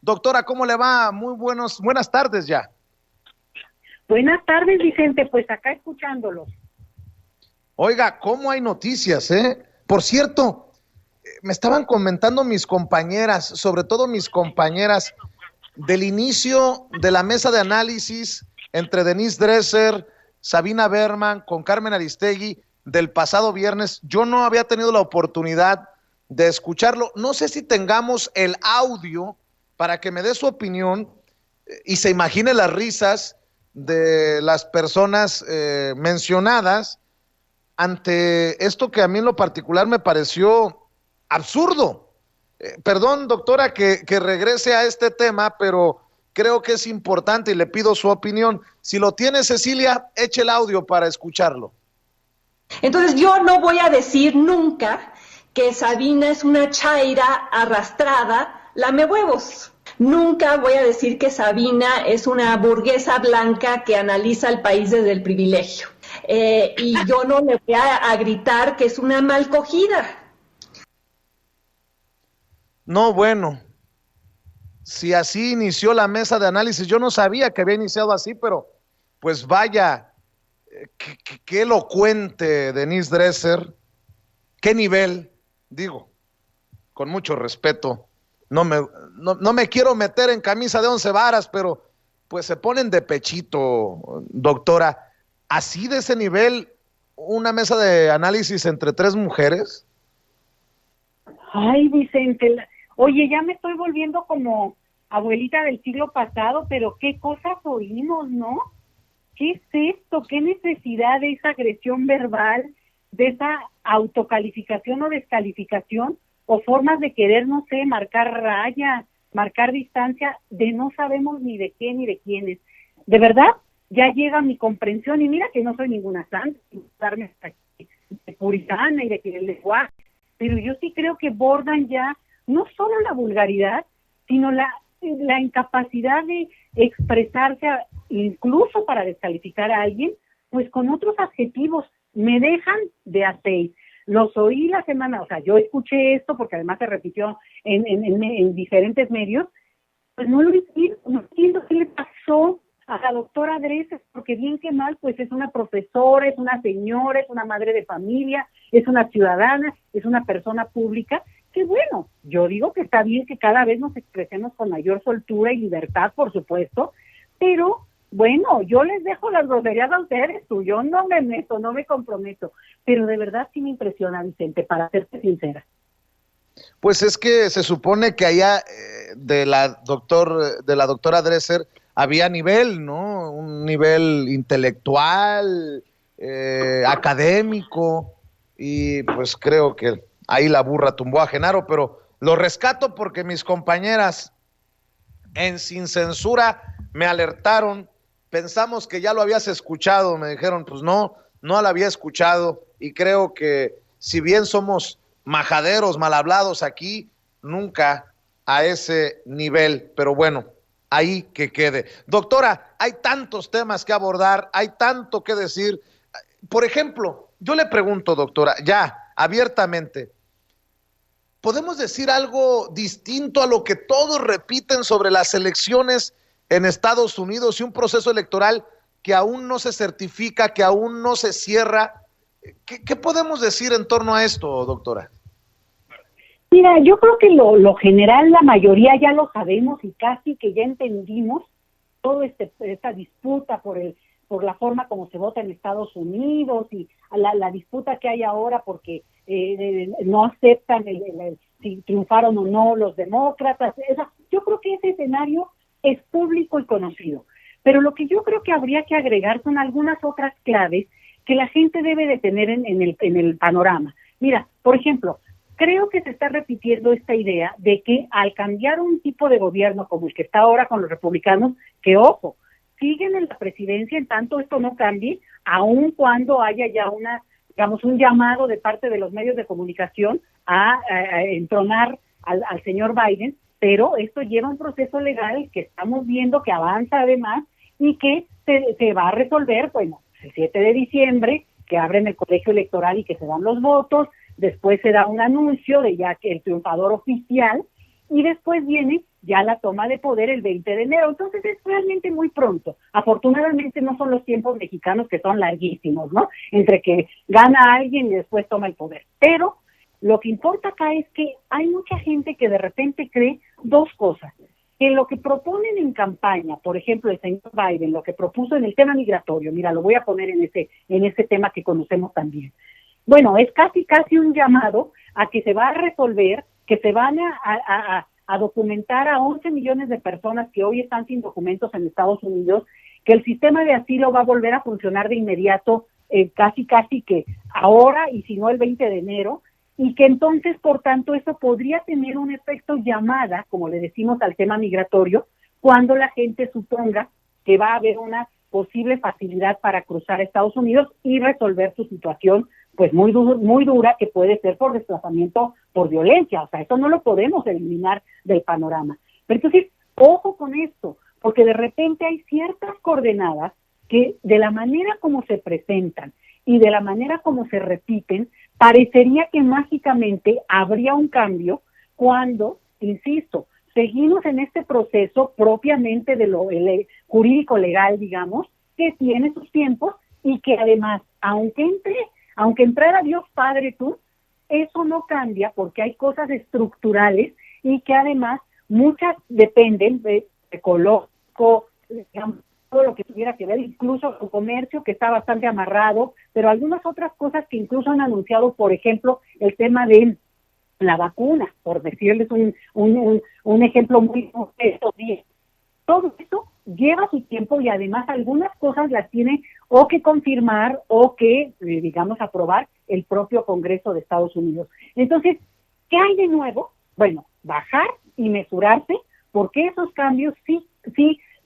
Doctora, ¿cómo le va? Buenas tardes ya. Buenas tardes, Vicente, pues acá escuchándolos. Oiga, ¿cómo hay noticias, eh? Por cierto, me estaban comentando mis compañeras, sobre todo mis compañeras, del inicio de la mesa de análisis entre Denise Dresser, Sabina Berman, con Carmen Aristegui, del pasado viernes. Yo no había tenido la oportunidad de escucharlo. No sé si tengamos el audio para que me dé su opinión y se imagine las risas de las personas mencionadas ante esto que a mí en lo particular me pareció absurdo. Perdón, doctora, que regrese a este tema, pero creo que es importante y le pido su opinión. Si lo tiene Cecilia, eche el audio para escucharlo. Entonces yo no voy a decir nunca que Sabina es una chaira arrastrada, lame huevos. Nunca voy a decir que Sabina es una burguesa blanca que analiza el país desde el privilegio. Y yo no le voy a gritar que es una mal cogida. No, bueno, si así inició la mesa de análisis, yo no sabía que había iniciado así, pero pues vaya, qué elocuente Denise Dresser, qué nivel, digo, con mucho respeto, no me quiero meter en camisa de 11 varas, pero pues se ponen de pechito, doctora, así de ese nivel, una mesa de análisis entre tres mujeres. Ay, Vicente, oye, ya me estoy volviendo como abuelita del siglo pasado, pero qué cosas oímos, ¿no? ¿Qué es esto? ¿Qué necesidad de esa agresión verbal, de esa autocalificación o descalificación, o formas de querer, no sé, marcar raya, marcar distancia, de no sabemos ni de qué ni de quiénes? De verdad, ya llega mi comprensión, y mira que no soy ninguna santa, darme hasta aquí, de puritana y de que el lenguaje, pero yo sí creo que bordan ya no solo la vulgaridad, sino la incapacidad de expresarse, incluso para descalificar a alguien, pues con otros adjetivos. Me dejan de a 6. Los oí la semana, o sea, yo escuché esto porque además se repitió en diferentes medios, pues no lo entiendo, no entiendo qué le pasó a la doctora Dresser, porque bien que mal, pues es una profesora, es una señora, es una madre de familia, es una ciudadana, es una persona pública, que bueno, yo digo que está bien que cada vez nos expresemos con mayor soltura y libertad, por supuesto, pero bueno, yo les dejo las groserías a ustedes, tú, yo no me meto, no me comprometo, pero de verdad sí me impresiona, Vicente, para serte sincera. Pues es que se supone que allá de la doctora Dresser había nivel, ¿no? Un nivel intelectual, académico, y pues creo que ahí la burra tumbó a Genaro, pero lo rescato porque mis compañeras en Sin Censura me alertaron, pensamos que ya lo habías escuchado, me dijeron, pues no lo había escuchado, y creo que si bien somos majaderos, mal hablados aquí, nunca a ese nivel, pero bueno, ahí que quede. Doctora, hay tantos temas que abordar, hay tanto que decir. Por ejemplo, yo le pregunto, doctora, ya abiertamente, ¿podemos decir algo distinto a lo que todos repiten sobre las elecciones en Estados Unidos y un proceso electoral que aún no se certifica, que aún no se cierra? ¿Qué podemos decir en torno a esto, doctora? Mira, yo creo que lo general, la mayoría ya lo sabemos y casi que ya entendimos todo esta disputa por la forma como se vota en Estados Unidos y la disputa que hay ahora porque no aceptan si triunfaron o no los demócratas. Yo creo que ese escenario es público y conocido. Pero lo que yo creo que habría que agregar son algunas otras claves que la gente debe de tener en el panorama. Mira, por ejemplo, creo que se está repitiendo esta idea de que al cambiar un tipo de gobierno como el que está ahora con los republicanos, que ojo, siguen en la presidencia en tanto esto no cambie, aun cuando haya ya un llamado de parte de los medios de comunicación a entronar al señor Biden, pero esto lleva un proceso legal que estamos viendo que avanza además y que se va a resolver, bueno, el 7 de diciembre, que abren el colegio electoral y que se dan los votos, después se da un anuncio de ya que el triunfador oficial, y después viene ya la toma de poder el 20 de enero. Entonces es realmente muy pronto. Afortunadamente no son los tiempos mexicanos que son larguísimos, ¿no? Entre que gana alguien y después toma el poder. Pero lo que importa acá es que hay mucha gente que de repente cree dos cosas. Que lo que proponen en campaña, por ejemplo, el señor Biden, lo que propuso en el tema migratorio, mira, lo voy a poner en ese tema que conocemos también. Bueno, es casi un llamado a que se va a resolver, que se van a documentar a 11 millones de personas que hoy están sin documentos en Estados Unidos, que el sistema de asilo va a volver a funcionar de inmediato, casi que ahora y si no el 20 de enero, y que entonces, por tanto, eso podría tener un efecto llamada, como le decimos al tema migratorio, cuando la gente suponga que va a haber una posible facilidad para cruzar a Estados Unidos y resolver su situación, pues muy dura, que puede ser por desplazamiento, por violencia. O sea, eso no lo podemos eliminar del panorama. Pero entonces, ojo con esto, porque de repente hay ciertas coordenadas que de la manera como se presentan y de la manera como se repiten, parecería que mágicamente habría un cambio cuando, insisto, seguimos en este proceso propiamente de lo jurídico legal, digamos, que tiene sus tiempos y que además, aunque entrara Dios Padre tú, eso no cambia porque hay cosas estructurales y que además muchas dependen de ecológico, digamos, todo lo que tuviera que ver, incluso el comercio que está bastante amarrado, pero algunas otras cosas que incluso han anunciado, por ejemplo, el tema de la vacuna, por decirles un ejemplo muy estos días. Todo esto lleva su tiempo y además algunas cosas las tiene o que confirmar o que, digamos, aprobar el propio Congreso de Estados Unidos. Entonces, ¿qué hay de nuevo? Bueno, bajar y mesurarse, porque esos cambios sí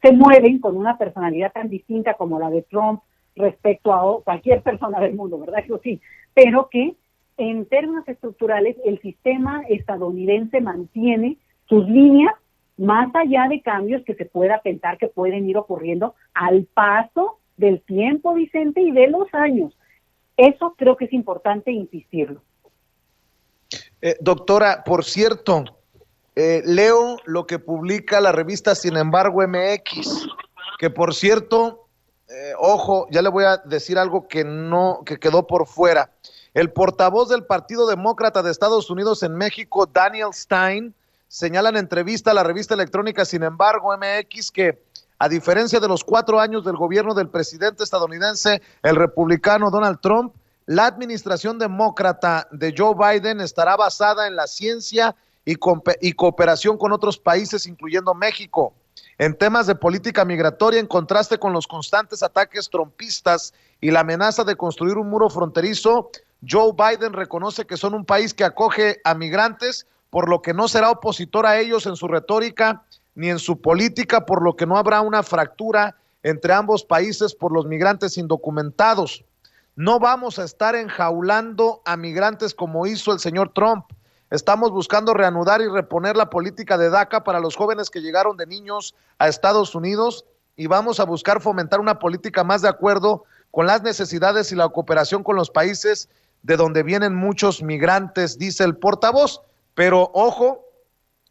se mueven con una personalidad tan distinta como la de Trump respecto a cualquier persona del mundo, ¿verdad? Eso sí, pero que en términos estructurales el sistema estadounidense mantiene sus líneas más allá de cambios que se pueda pensar que pueden ir ocurriendo al paso del tiempo, Vicente, y de los años. Eso creo que es importante insistirlo. Doctora, por cierto, leo lo que publica la revista Sin embargo MX, que por cierto, ojo, ya le voy a decir algo que quedó por fuera. El portavoz del Partido Demócrata de Estados Unidos en México, Daniel Stein, señala en entrevista a la revista electrónica Sin embargo MX que, a diferencia de los 4 años del gobierno del presidente estadounidense, el republicano Donald Trump, la administración demócrata de Joe Biden estará basada en la ciencia y cooperación con otros países, incluyendo México. En temas de política migratoria, en contraste con los constantes ataques trumpistas y la amenaza de construir un muro fronterizo, Joe Biden reconoce que son un país que acoge a migrantes, por lo que no será opositor a ellos en su retórica ni en su política, por lo que no habrá una fractura entre ambos países por los migrantes indocumentados. No vamos a estar enjaulando a migrantes como hizo el señor Trump. Estamos buscando reanudar y reponer la política de DACA para los jóvenes que llegaron de niños a Estados Unidos y vamos a buscar fomentar una política más de acuerdo con las necesidades y la cooperación con los países de donde vienen muchos migrantes, dice el portavoz. Pero ojo,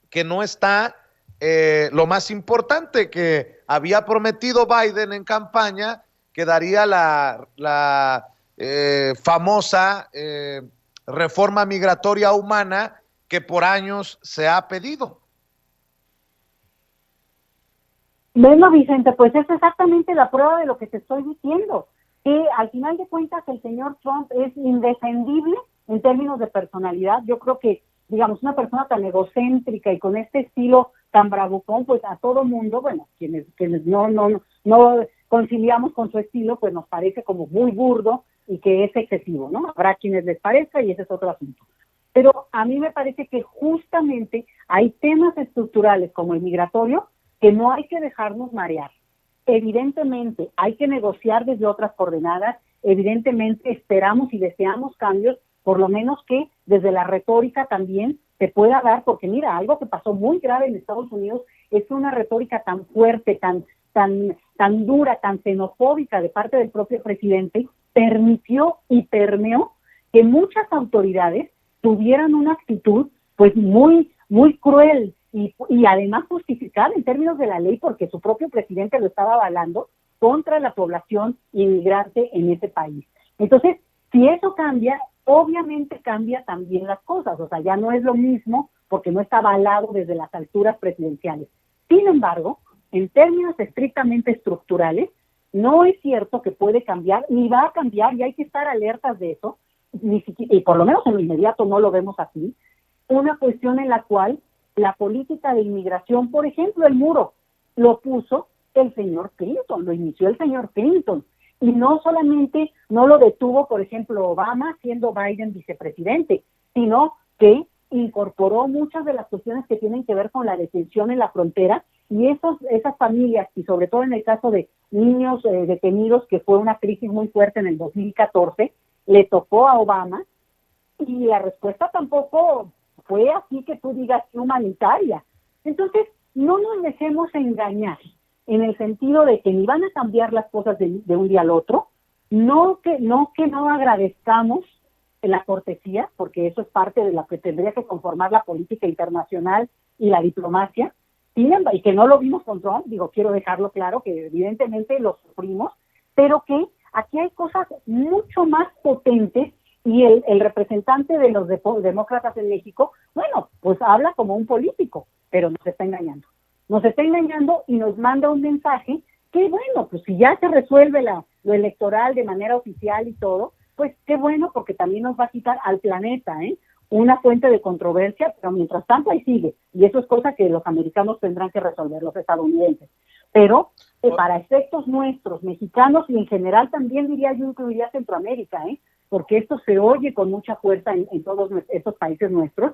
que no está lo más importante que había prometido Biden en campaña, que daría la famosa reforma migratoria humana que por años se ha pedido. Bueno, Vicente, pues es exactamente la prueba de lo que te estoy diciendo, que al final de cuentas el señor Trump es indefendible en términos de personalidad. Yo creo que, digamos, una persona tan egocéntrica y con este estilo tan bravucón, pues a todo mundo, bueno, quienes no conciliamos con su estilo, pues nos parece como muy burdo y que es excesivo, ¿no? Habrá quienes les parezca y ese es otro asunto. Pero a mí me parece que justamente hay temas estructurales como el migratorio que no hay que dejarnos marear. Evidentemente hay que negociar desde otras coordenadas, evidentemente esperamos y deseamos cambios, por lo menos que desde la retórica también se pueda dar, porque mira, algo que pasó muy grave en Estados Unidos es una retórica tan fuerte, tan dura, tan xenofóbica de parte del propio presidente, permitió y permeó que muchas autoridades tuvieran una actitud pues muy cruel y además justificada en términos de la ley porque su propio presidente lo estaba avalando contra la población inmigrante en ese país. Entonces, si eso cambia, obviamente cambia también las cosas, o sea, ya no es lo mismo porque no está avalado desde las alturas presidenciales. Sin embargo, en términos estrictamente estructurales, no es cierto que puede cambiar, ni va a cambiar, y hay que estar alertas de eso, ni siquiera, y por lo menos en lo inmediato no lo vemos así, una cuestión en la cual la política de inmigración, por ejemplo, el muro, lo puso el señor Clinton, lo inició el señor Clinton, y no solamente no lo detuvo, por ejemplo, Obama, siendo Biden vicepresidente, sino que incorporó muchas de las cuestiones que tienen que ver con la detención en la frontera, y esas familias, y sobre todo en el caso de niños detenidos, que fue una crisis muy fuerte en el 2014, le tocó a Obama, y la respuesta tampoco fue así que tú digas humanitaria. Entonces, no nos dejemos engañar en el sentido de que ni van a cambiar las cosas de un día al otro, no que no agradezcamos la cortesía, porque eso es parte de lo que tendría que conformar la política internacional y la diplomacia, y que no lo vimos con Trump, quiero dejarlo claro, que evidentemente lo sufrimos, pero que aquí hay cosas mucho más potentes, y el representante de los demócratas en México, bueno, pues habla como un político, pero nos está engañando. Nos está engañando y nos manda un mensaje que, bueno, pues si ya se resuelve lo electoral de manera oficial y todo, pues qué bueno, porque también nos va a quitar al planeta, una fuente de controversia, pero mientras tanto ahí sigue, y eso es cosa que los americanos tendrán que resolver, los estadounidenses. Pero para efectos nuestros, mexicanos, y en general también diría yo, incluiría Centroamérica, porque esto se oye con mucha fuerza en todos estos países nuestros,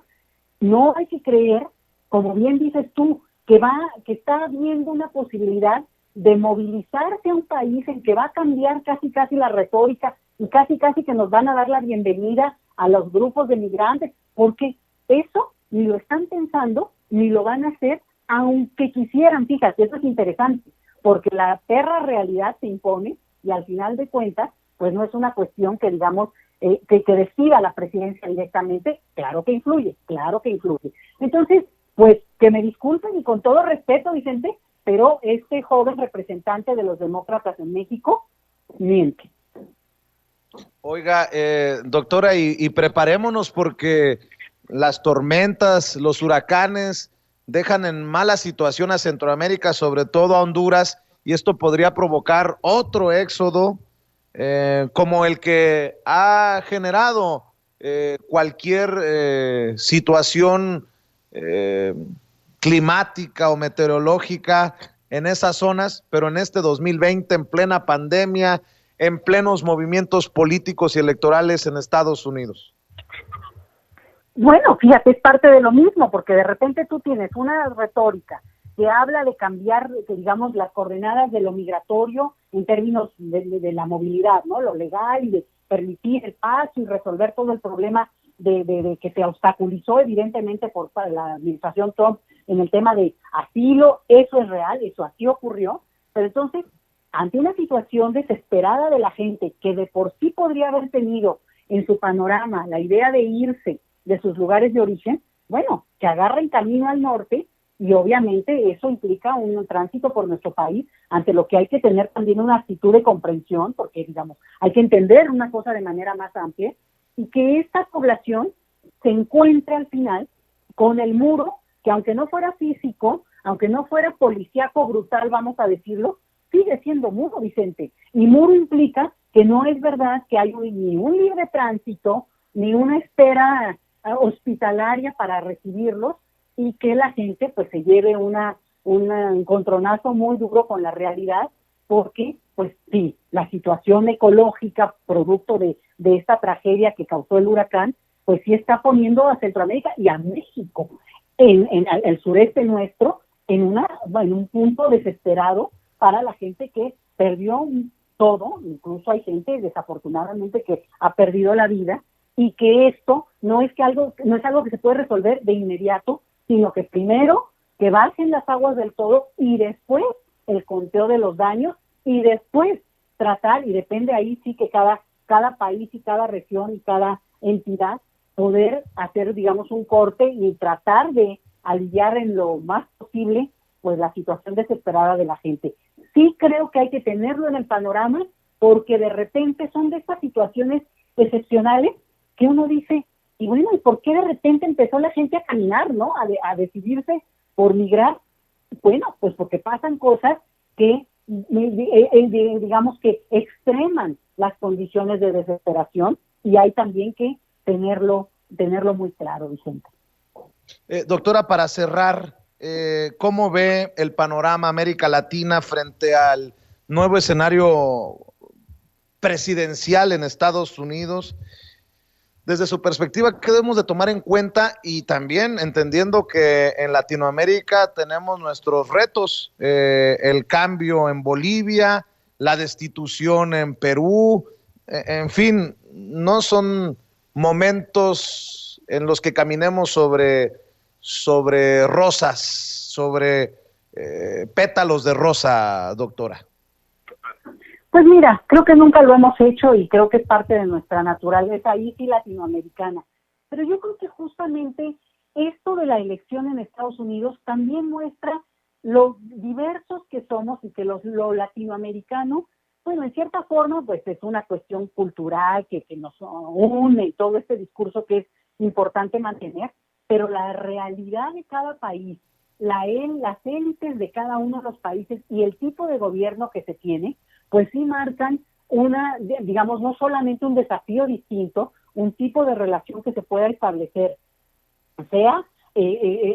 no hay que creer, como bien dices tú, que está habiendo una posibilidad de movilizarse a un país en que va a cambiar casi la retórica, y casi que nos van a dar la bienvenida a los grupos de migrantes, porque eso ni lo están pensando, ni lo van a hacer, aunque quisieran. Fíjate, eso es interesante, porque la perra realidad se impone, y al final de cuentas, pues no es una cuestión que digamos, que decida la presidencia directamente. Claro que influye. Entonces, pues que me disculpen, y con todo respeto, Vicente, pero este joven representante de los demócratas en México miente. Oiga, doctora, y preparémonos porque las tormentas, los huracanes dejan en mala situación a Centroamérica, sobre todo a Honduras, y esto podría provocar otro éxodo como el que ha generado cualquier situación climática o meteorológica en esas zonas, pero en este 2020, en plena pandemia, en plenos movimientos políticos y electorales en Estados Unidos. Bueno, fíjate, es parte de lo mismo, porque de repente tú tienes una retórica que habla de cambiar, digamos, las coordenadas de lo migratorio en términos de la movilidad, ¿no? Lo legal, y de permitir el paso y resolver todo el problema de que se obstaculizó evidentemente por la administración Trump en el tema de asilo. Eso es real, eso así ocurrió, pero entonces, ante una situación desesperada de la gente que de por sí podría haber tenido en su panorama la idea de irse de sus lugares de origen, bueno, que agarren camino al norte, y obviamente eso implica un tránsito por nuestro país, ante lo que hay que tener también una actitud de comprensión, porque digamos, hay que entender una cosa de manera más amplia, y que esta población se encuentre al final con el muro, que aunque no fuera físico, aunque no fuera policíaco brutal, vamos a decirlo, sigue siendo muro, Vicente. Y muro implica que no es verdad que hay ni un libre tránsito, ni una espera hospitalaria para recibirlos, y que la gente pues se lleve un encontronazo muy duro con la realidad, porque pues sí, la situación ecológica producto de esta tragedia que causó el huracán, pues sí está poniendo a Centroamérica y a México, en el sureste nuestro, en un punto desesperado para la gente que perdió todo. Incluso hay gente desafortunadamente que ha perdido la vida, y que esto no es algo que se puede resolver de inmediato, sino que primero que bajen las aguas del todo, y después el conteo de los daños, y después tratar, y depende ahí sí que cada país y cada región y cada entidad poder hacer, digamos, un corte y tratar de aliviar en lo más posible pues la situación desesperada de la gente. Sí creo que hay que tenerlo en el panorama, porque de repente son de estas situaciones excepcionales que uno dice, y bueno, ¿y por qué de repente empezó la gente a caminar, ¿no? A decidirse por migrar. Bueno, pues porque pasan cosas que, digamos que extreman las condiciones de desesperación, y hay también que tenerlo muy claro, Vicente. Doctora, para cerrar, ¿cómo ve el panorama América Latina frente al nuevo escenario presidencial en Estados Unidos? Desde su perspectiva, ¿qué debemos de tomar en cuenta? Y también entendiendo que en Latinoamérica tenemos nuestros retos, el cambio en Bolivia, la destitución en Perú, en fin, no son momentos en los que caminemos sobre rosas, sobre pétalos de rosa, doctora. Pues mira, creo que nunca lo hemos hecho y creo que es parte de nuestra naturaleza, ahí sí latinoamericana. Pero yo creo que justamente esto de la elección en Estados Unidos también muestra lo diversos que somos, y que lo latinoamericano, bueno, en cierta forma, pues es una cuestión cultural que nos une, todo este discurso que es importante mantener, pero la realidad de cada país, las élites de cada uno de los países y el tipo de gobierno que se tiene, pues sí marcan digamos, no solamente un desafío distinto, un tipo de relación que se pueda establecer, sea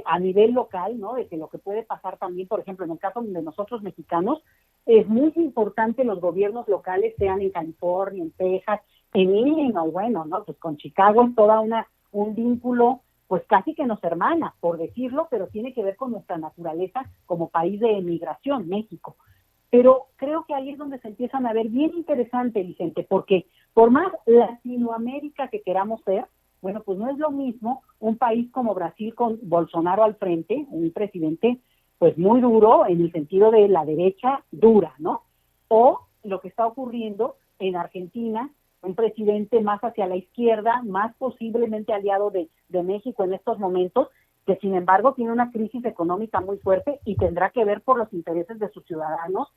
a nivel local, ¿no? De que lo que puede pasar también, por ejemplo, en el caso de nosotros mexicanos, es muy importante los gobiernos locales, sean en California, en Texas, en Illinois, bueno, ¿no? Pues con Chicago es toda un vínculo, pues casi que nos hermana, por decirlo, pero tiene que ver con nuestra naturaleza como país de emigración, México. Pero creo que ahí es donde se empiezan a ver bien interesante, Vicente, porque por más Latinoamérica que queramos ser, bueno, pues no es lo mismo un país como Brasil con Bolsonaro al frente, un presidente pues muy duro en el sentido de la derecha dura, ¿no? O lo que está ocurriendo en Argentina, un presidente más hacia la izquierda, más posiblemente aliado de México en estos momentos, que sin embargo tiene una crisis económica muy fuerte y tendrá que ver por los intereses de sus ciudadanos.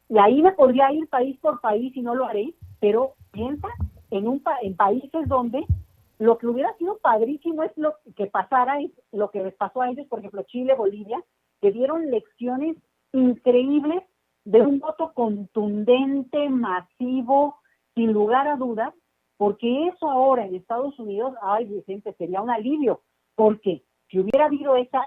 Y ahí me podría ir país por país y no lo haré, pero piensa en países donde lo que hubiera sido padrísimo es lo que pasara, es lo que les pasó a ellos, por ejemplo, Chile, Bolivia, que dieron lecciones increíbles de un voto contundente, masivo, sin lugar a dudas, porque eso ahora en Estados Unidos, ay Vicente, sería un alivio, porque si hubiera habido esa,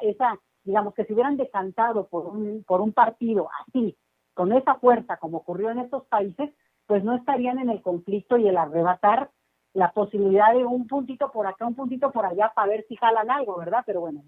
digamos que se hubieran decantado por un partido así, con esa fuerza como ocurrió en estos países, pues no estarían en el conflicto y el arrebatar la posibilidad de un puntito por acá, un puntito por allá para ver si jalan algo, ¿verdad? Pero bueno,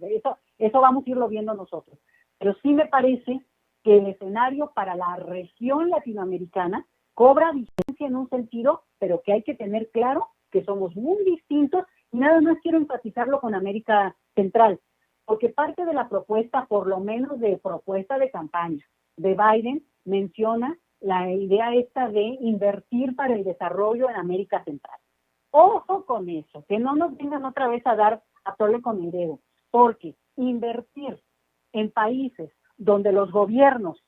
eso vamos a irlo viendo nosotros. Pero sí me parece que el escenario para la región latinoamericana cobra vigencia en un sentido, pero que hay que tener claro que somos muy distintos, y nada más quiero enfatizarlo con América Central, porque parte de la propuesta, por lo menos de propuesta de campaña de Biden, menciona la idea esta de invertir para el desarrollo en América Central. Ojo con eso, que no nos vengan otra vez a dar a tole con el dedo, porque invertir en países donde los gobiernos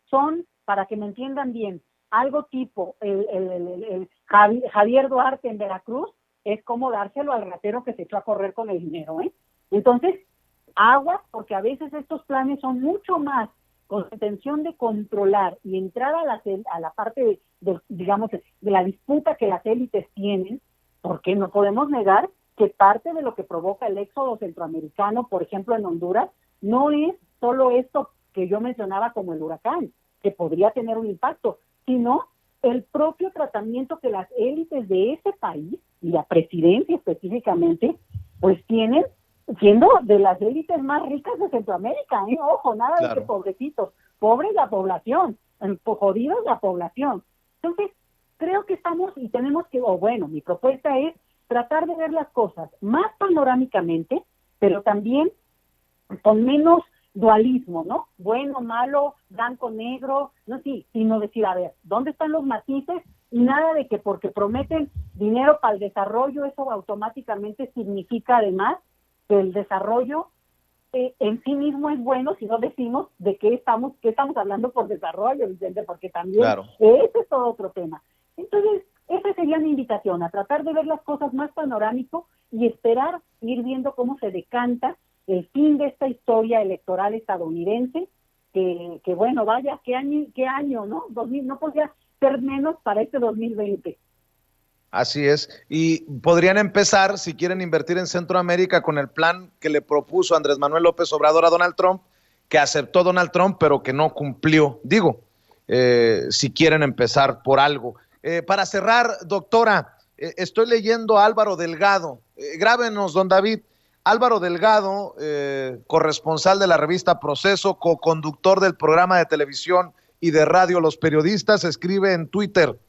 son, para que me entiendan bien, algo tipo el Javier Duarte en Veracruz, es como dárselo al ratero que se echó a correr con el dinero, ¿eh? Entonces, aguas, porque a veces estos planes son mucho más con la intención de controlar y entrar a la parte digamos, de la disputa que las élites tienen, porque no podemos negar que parte de lo que provoca el éxodo centroamericano, por ejemplo en Honduras, no es solo esto que yo mencionaba como el huracán, que podría tener un impacto, sino el propio tratamiento que las élites de ese país, y la presidencia específicamente, pues tienen, siendo de las élites más ricas de Centroamérica, ¿eh? Ojo, nada claro. De que pobrecitos, pobre la población, jodidos la población. Entonces, creo que estamos y tenemos que, bueno, mi propuesta es tratar de ver las cosas más panorámicamente, pero también con menos dualismo, ¿no? Bueno, malo, blanco, negro, no sí, sino decir, a ver, ¿dónde están los matices? Y nada de que porque prometen dinero para el desarrollo, eso automáticamente significa además que el desarrollo en sí mismo es bueno si no decimos de qué estamos hablando por desarrollo, Vicente, porque también Claro. ese es todo otro tema. Entonces, esa sería mi invitación, a tratar de ver las cosas más panorámico y esperar ir viendo cómo se decanta el fin de esta historia electoral estadounidense, que bueno, vaya, qué año, ¿no? 2000, no podría ser menos para este 2020. Así es, y podrían empezar, si quieren invertir en Centroamérica, con el plan que le propuso Andrés Manuel López Obrador a Donald Trump, que aceptó Donald Trump, pero que no cumplió. Digo, si quieren empezar por algo. Para cerrar, doctora, estoy leyendo a Álvaro Delgado. Grábenos, don David. Álvaro Delgado, corresponsal de la revista Proceso, coconductor del programa de televisión y de radio Los Periodistas, escribe en Twitter: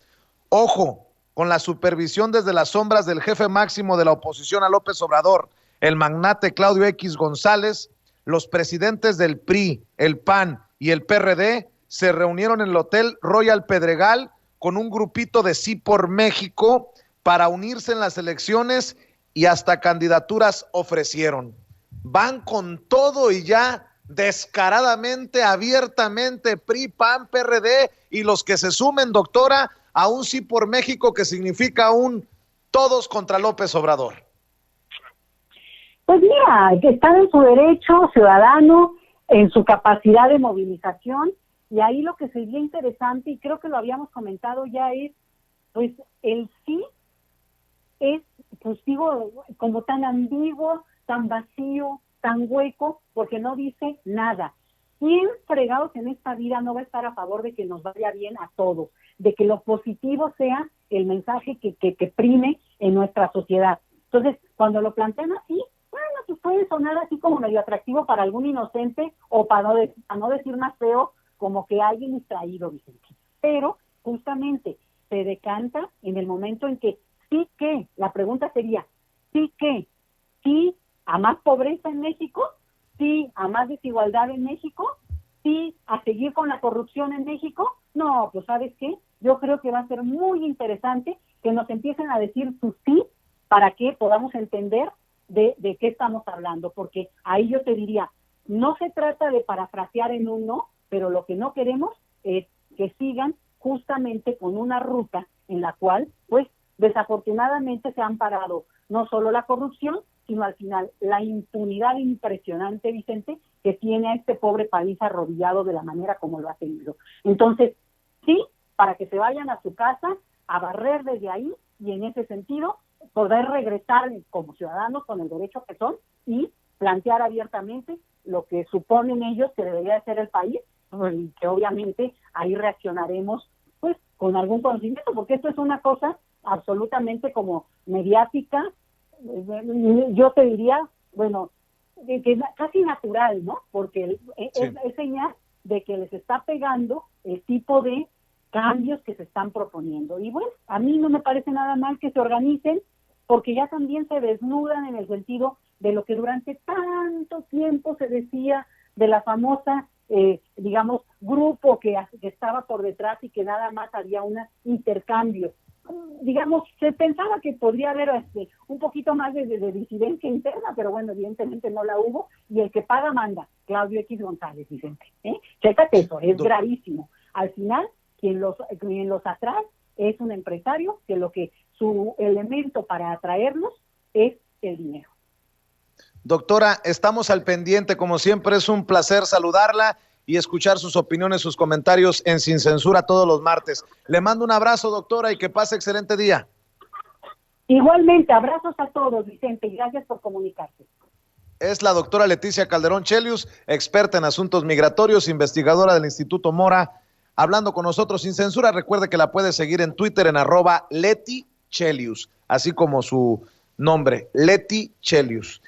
ojo, con la supervisión desde las sombras del jefe máximo de la oposición a López Obrador, el magnate Claudio X González, los presidentes del PRI, el PAN y el PRD se reunieron en el Hotel Royal Pedregal con un grupito de Sí por México para unirse en las elecciones y hasta candidaturas ofrecieron. Van con todo y ya descaradamente, abiertamente, PRI, PAN, PRD y los que se sumen, doctora, a un Sí por México que significa un todos contra López Obrador. Pues mira, que están en su derecho ciudadano, en su capacidad de movilización, y ahí lo que sería interesante, y creo que lo habíamos comentado ya, es, pues, el sí es, pues digo, como tan ambiguo, tan vacío, tan hueco, porque no dice nada. ¿Quién fregados en esta vida no va a estar a favor de que nos vaya bien a todos? De que lo positivo sea el mensaje que prime en nuestra sociedad. Entonces, cuando lo plantean así, bueno, pues puede sonar así como medio atractivo para algún inocente o para no decir más feo, como que alguien distraído, Vicente. Pero, justamente, se decanta en el momento en que sí que, la pregunta sería, sí que, sí a más pobreza en México, sí a más desigualdad en México, sí a seguir con la corrupción en México. No, pues ¿sabes qué? Yo creo que va a ser muy interesante que nos empiecen a decir su sí para que podamos entender de qué estamos hablando, porque ahí yo te diría, no se trata de parafrasear en un no, pero lo que no queremos es que sigan justamente con una ruta en la cual, pues, desafortunadamente se han parado no solo la corrupción, sino al final la impunidad impresionante, Vicente, que tiene a este pobre país arrodillado de la manera como lo ha tenido. Entonces, sí, para que se vayan a su casa, a barrer desde ahí, y en ese sentido, poder regresar como ciudadanos con el derecho que son y plantear abiertamente lo que suponen ellos que debería de ser el país, y que obviamente ahí reaccionaremos pues con algún conocimiento, porque esto es una cosa absolutamente como mediática, yo te diría, bueno, que es casi natural, ¿no? Porque es señal de que les está pegando el tipo de cambios que se están proponiendo. Y bueno, a mí no me parece nada mal que se organicen, porque ya también se desnudan en el sentido de lo que durante tanto tiempo se decía de la famosa, digamos, grupo que estaba por detrás y que nada más había un intercambio. Digamos, se pensaba que podría haber un poquito más de disidencia interna, pero bueno, evidentemente no la hubo, y el que paga manda, Claudio X González, Vicente. Chécate eso, es gravísimo. Al final, quien los atrae es un empresario que su elemento para atraernos es el dinero. Doctora, estamos al pendiente, como siempre es un placer saludarla y escuchar sus opiniones, sus comentarios en Sin Censura todos los martes. Le mando un abrazo, doctora, y que pase excelente día. Igualmente, abrazos a todos, Vicente, y gracias por comunicarse. Es la doctora Leticia Calderón Chelius, experta en asuntos migratorios, investigadora del Instituto Mora, hablando con nosotros sin censura. Recuerde que la puede seguir en Twitter en @Leti Chelius, así como su nombre, Leti Chelius.